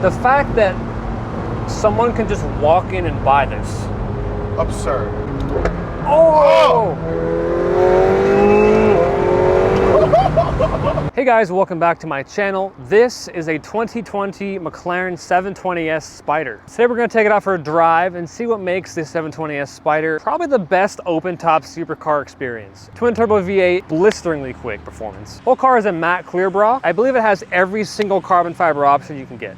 The fact that someone can just walk in and buy this. Absurd. Oh! Hey guys, welcome back to my channel. This is a 2020 McLaren 720S Spider. Today we're going to take it out for a drive and see what makes this 720S Spider probably the best open-top supercar experience. Twin turbo V8, blisteringly quick performance. Whole car is a matte clear bra. I believe it has every single carbon fiber option you can get.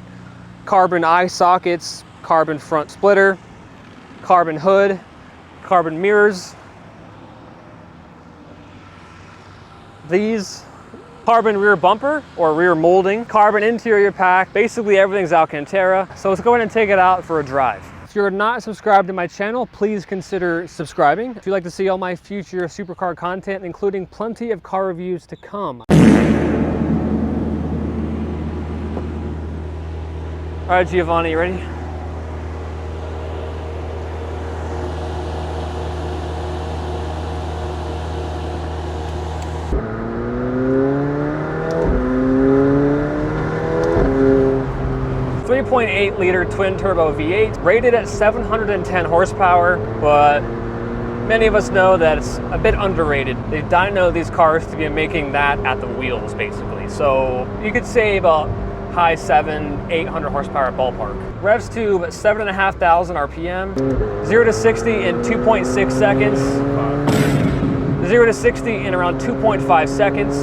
Carbon eye sockets, carbon front splitter, carbon hood, carbon mirrors, these, carbon rear bumper or rear molding, carbon interior pack, basically everything's Alcantara. So let's go ahead and take it out for a drive. If you're not subscribed to my channel, please consider subscribing. If you'd like to see all my future supercar content, including plenty of car reviews to come. All right, Giovanni, you ready? .8-liter twin turbo V8, rated at 710 horsepower, but many of us know that it's a bit underrated. They dyno these cars to be making that at the wheels, basically. So you could say about high 800 horsepower ballpark. Revs to 7,500 RPM, 0 to 60 in 2.6 seconds, 0 to 60 in around 2.5 seconds,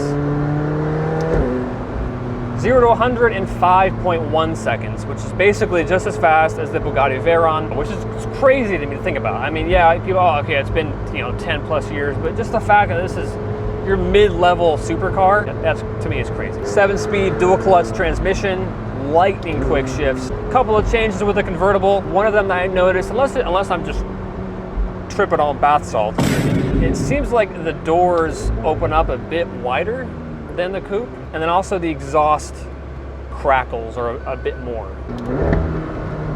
0 to 100 in 5.1 seconds, which is basically just as fast as the Bugatti Veyron, which is crazy to me to think about. I mean, yeah, people, oh, okay, it's been 10 plus years, but just the fact that this is your mid-level supercar, that's, to me, is crazy. 7-speed dual clutch transmission, lightning quick shifts. A couple of changes with the convertible. One of them that I noticed, unless I'm just tripping on bath salt, it seems like the doors open up a bit wider than the coupe, and then also the exhaust crackles are a bit more.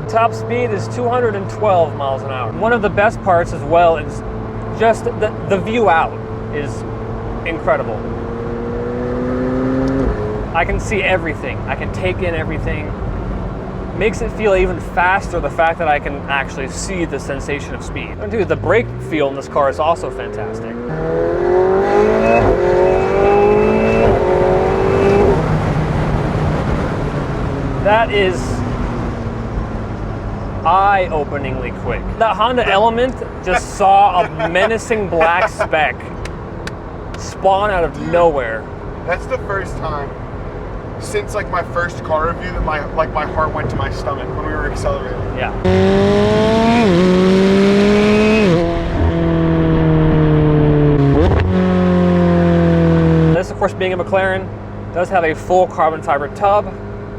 Top speed is 212 miles an hour. One of the best parts as well is just the view out is incredible. I can see everything. I can take in everything. Makes it feel even faster, the fact that I can actually see the sensation of speed. And dude, the brake feel in this car is also fantastic. That is eye-openingly quick. That Honda Element just saw a menacing black speck spawn out of nowhere. That's the first time since like my first car review that my heart went to my stomach when we were accelerating. Yeah. This, of course, being a McLaren, does have a full carbon fiber tub,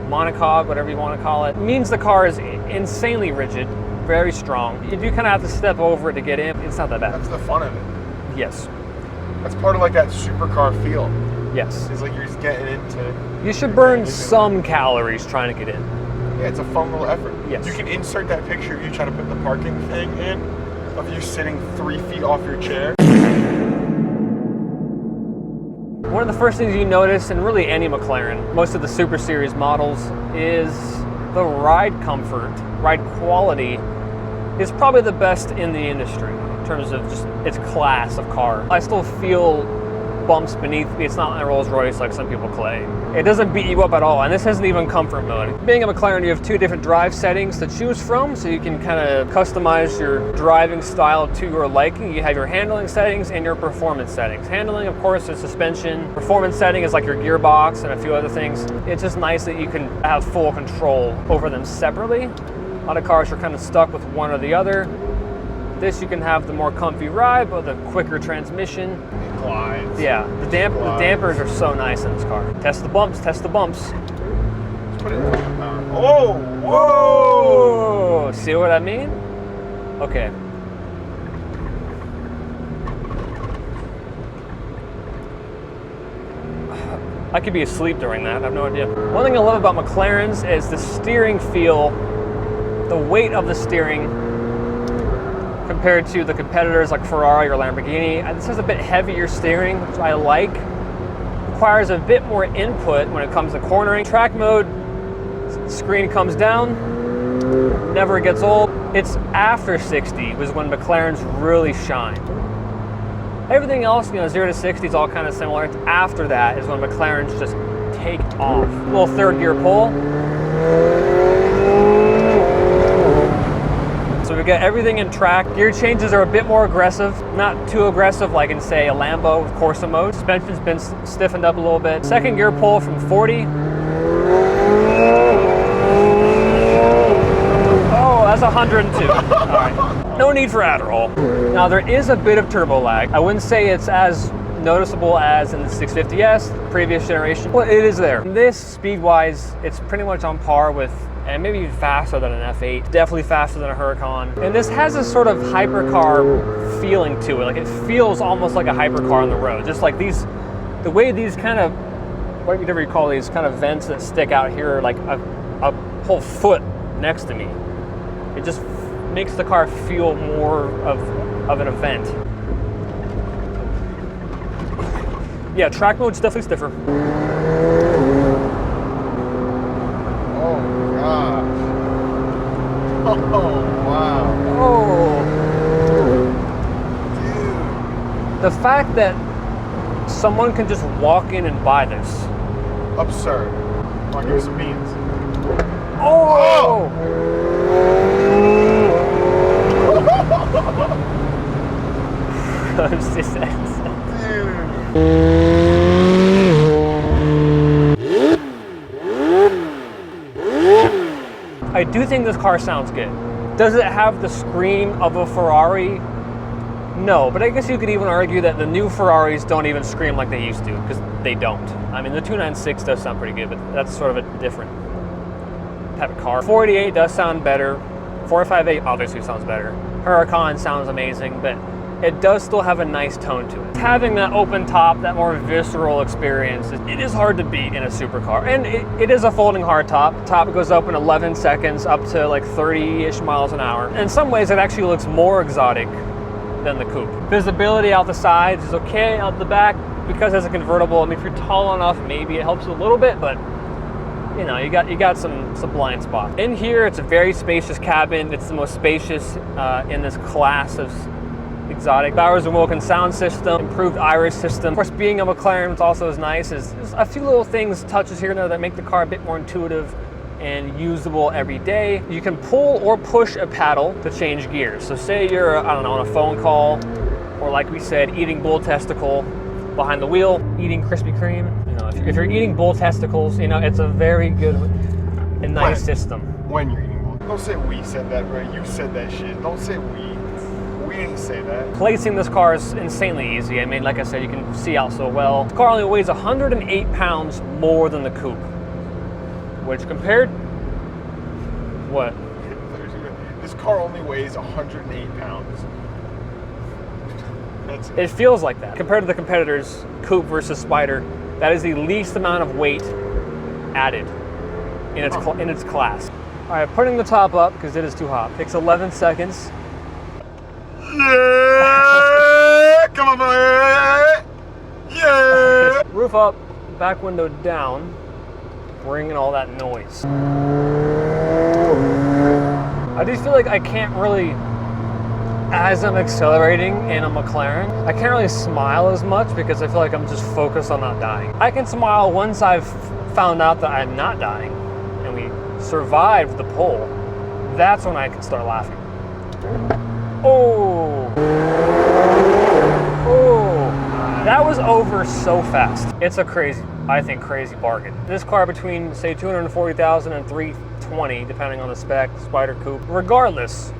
monocoque, whatever you want to call it. It means the car is insanely rigid, very strong. You do kind of have to step over it to get in. It's not that bad. That's the fun of it. Yes. That's part of like that supercar feel. Yes. It's like you're just getting into. You should burn some calories trying to get in. Yeah, it's a fun little effort. Yes. You can insert that picture of you trying to put the parking thing in, of you sitting 3 feet off your chair. One of the first things you notice in really any McLaren, most of the Super Series models, is the ride comfort, ride quality is probably the best in the industry in terms of just its class of car. I still feel bumps beneath me. It's not a Rolls Royce like some people claim. It doesn't beat you up at all, and this isn't even comfort mode. Being a McLaren, you have 2 different drive settings to choose from, so you can kind of customize your driving style to your liking. You have your handling settings and your performance settings. Handling, of course, is suspension. Performance setting is like your gearbox and a few other things. It's just nice that you can have full control over them separately. A lot of cars are kind of stuck with one or the other. This, you can have the more comfy ride, but the quicker transmission. It glides. Yeah, the dampers are so nice in this car. Test the bumps, test the bumps. Let's put it in. Oh, whoa! See what I mean? Okay. I could be asleep during that, I have no idea. One thing I love about McLarens is the steering feel, the weight of the steering compared to the competitors like Ferrari or Lamborghini. This has a bit heavier steering, which I like. Requires a bit more input when it comes to cornering. Track mode Screen comes down, never gets old. It's after 60 was when McLaren's really shine. Everything else, 0 to 60 is all kind of similar. It's after that is when McLaren's just take off. Little third gear pull. So we got everything in track. Gear changes are a bit more aggressive, not too aggressive like in, say, a Lambo with Corsa mode. Suspension's been stiffened up a little bit. Second gear pull from 40. Oh, that's 102. All right. No need for Adderall. Now there is a bit of turbo lag. I wouldn't say it's as noticeable as in the 650S, previous generation, but it is there. This, speed-wise, it's pretty much on par with, and maybe even faster than an F8, definitely faster than a Huracan. And this has a sort of hypercar feeling to it. Like, it feels almost like a hypercar on the road. Just like these, the way these kind of, whatever you call these kind of vents that stick out here, like a whole foot next to me. It just makes the car feel more of an event. Yeah, track mode's definitely stiffer. Oh gosh. Oh wow. Oh. Dude. The fact that someone can just walk in and buy this. Absurd. I'll give you some beans. Oh! I do think this car sounds good. Does it have the scream of a Ferrari? No, but I guess you could even argue that the new Ferraris don't even scream like they used to, because they don't. I mean, the 296 does sound pretty good, but that's sort of a different type of car. 488 does sound better. 458 obviously sounds better. Huracan sounds amazing, but it does still have a nice tone to it. Having that open top, that more visceral experience, it is hard to beat in a supercar. And it is a folding hardtop. Top goes up in 11 seconds, up to like 30-ish miles an hour. In some ways, it actually looks more exotic than the coupe. Visibility out the sides is okay. Out the back, because it's a convertible, I mean, if you're tall enough, maybe it helps a little bit, but you know, you got some blind spots. In here, it's a very spacious cabin. It's the most spacious in this class of exotic. Bowers & Wilkins sound system, improved iris system. Of course, being a McLaren, what's also is nice is there's a few little things, touches here and there that make the car a bit more intuitive and usable every day. You can pull or push a paddle to change gears. So say you're, I don't know, on a phone call, or like we said, eating bull testicle behind the wheel, eating Krispy Kreme. You know, if you're eating bull testicles, you know, it's a very good and nice system. When you're eating bull. Don't say we said that, bro. You said that shit. Don't say we. We didn't say that. Placing this car is insanely easy. I mean, like I said, you can see out so well. The car only weighs 108 pounds more than the coupe, which compared, what? This car only weighs 108 pounds. It feels like that. Compared to the competitors, coupe versus Spyder, that is the least amount of weight added in its class. All right, putting the top up, because it is too hot. Takes 11 seconds. Yeah! Come on, boy! Yeah! Roof up, back window down, bringing all that noise. I just feel like I can't really, as I'm accelerating in a McLaren, I can't really smile as much because I feel like I'm just focused on not dying. I can smile once I've found out that I'm not dying and we survived the pull. That's when I can start laughing. Oh! Oh! That was over so fast. It's a crazy, I think, crazy bargain. This car between, say, 240,000 and 320, depending on the spec, Spyder coupe. Regardless,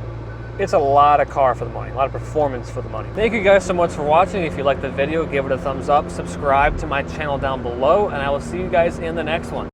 it's a lot of car for the money, a lot of performance for the money. Thank you guys so much for watching. If you liked the video, give it a thumbs up, subscribe to my channel down below, and I will see you guys in the next one.